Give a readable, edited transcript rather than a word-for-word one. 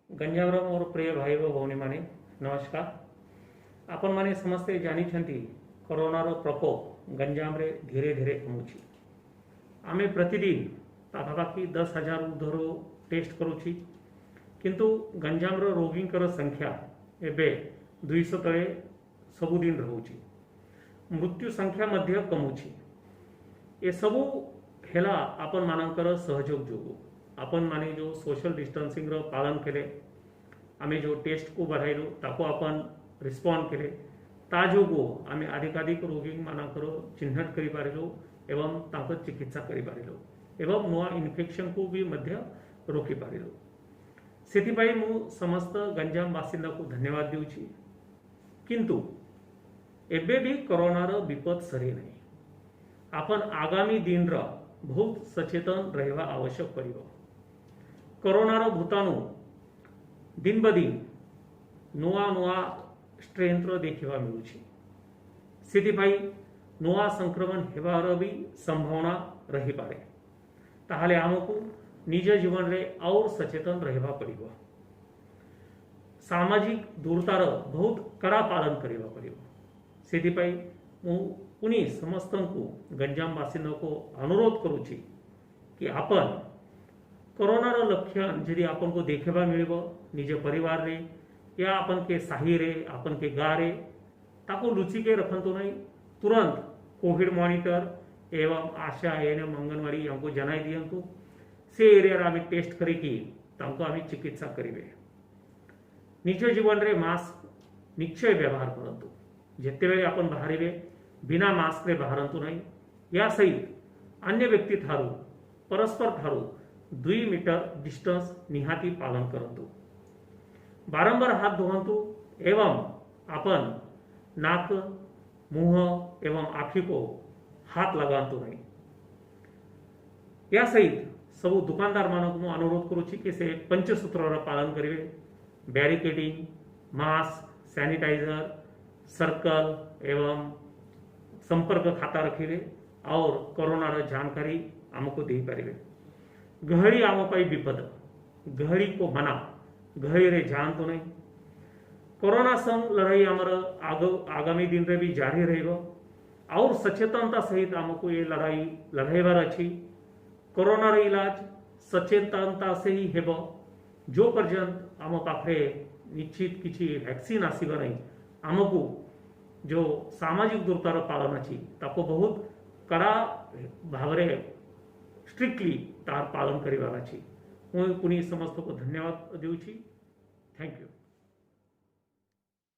गंजामर मोर प्रिय भाई व भौणी माने नमस्कार। आपण माने समस्ते जानी छंती कोरोनार प्रकोप गंजाम रे धीरे धीरे कमुची। आमे प्रतिदिन पाखापाखि 10,000 उधरो टेस्ट करूची, किंतु गंजाम रो रोगींकर संख्या एबे 200 तले सबुदिन रहूची। मृत्यु संख्या मध्य कमुची। ए सबू हेला आपण मानकर सहयोग जोगु। आपण माने जो सोशल डिस्टन्सिंग रो पालन केले, आमे जो टेस्ट को बढ़ाइलु ताको आपण रिस्पॉन्ड केले, ता जोगु आमे अधिकाधिक रोगी मानकर चिन्हट करि पारिलु एवं ताको चिकित्सा करि पारिलु एवं नुआ इन्फेक्शन को भी मध्य रोकी पारिलु। सेथिपाई मु समस्त गंजाम बासिंदा को धन्यवाद देउछि। किंतु एबे भी कोरोनार विपद सरी नहीं। आपण आगामी दिन रा बहुत सचेतन रहवा आवश्यक पड़िबो। कोरोनार भूताणु दिन ब दिन नुआ नुआ स्ट्रेन रो देखिबा मिलुछि। सेथिपाई नुआ संक्रमण हेबार भी संभावना रही पारे। ताहले आमको निज जीवन रे और सचेतन रहवा पड़िबो। सामाजिक दूरतार बहुत कड़ा पालन करिबा पड़िबो। सेथिपाई मु पुनी समस्तंकु गंजाम बासिंदा को अनुरोध करूछि कि आपण कोरोनार लक्षण यदि आपन को देखबा मिलिबो निज परिवार रे या आपन के साही रे आपन के गाँ रे, ताको लुचि के रखंतु नहीं। तुरंत कोविड मॉनिटर एवं आशा एएनएम अंगनवाड़ी हमको जनाई दियंतु। से एरिया रे आमे टेस्ट करिकी तांको आमे चिकित्सा करिवे। निज जीवन रे मास्क निश्चय व्यवहार करंतु। जेते बेले आपन बाहरिवे बिना मास्क रे बाहरंतु नहीं। या सहित अन्य व्यक्ति थारू परस्पर थारू 2 मीटर डिस्टेंस निहाती पालन करंतु। बारंबार हाथ धोवंतु एवं अपन नाक मुंह एवं आँखी को हाथ लगांतु नहीं। या सहित सब दुकानदार मानक मु अनुरोध करूची कि से पंचसूत्र पालन करिवे। बैरिकेडिंग, मास्क, सैनिटाइजर, सर्कल एवं संपर्क खाता रखिले और कोरोना र जानकारी आमको दे पारिबे। गहरी आम पाई विपद, गहरी को मना, गहरी रे जानतु नहीं। कोरोना संग लड़ाई आमर आगामी दिन रे भी जारी रहिबो और सचेतनता सहित आमको ये लड़ाई लड़ाइबार अछि। कोरोना रे इलाज सचेतनता से ही हेबो। जो पर्यंत आम पाखरे निश्चित किछि वैक्सीन आसीबो नहीं, आमको जो सामाजिक दूरतार पालन अछि ताको बहुत कड़ा भावरे स्ट्रिक्टली तार पालन करिबार अछि। पुनी समस्त को धन्यवाद देउछि। Thank you.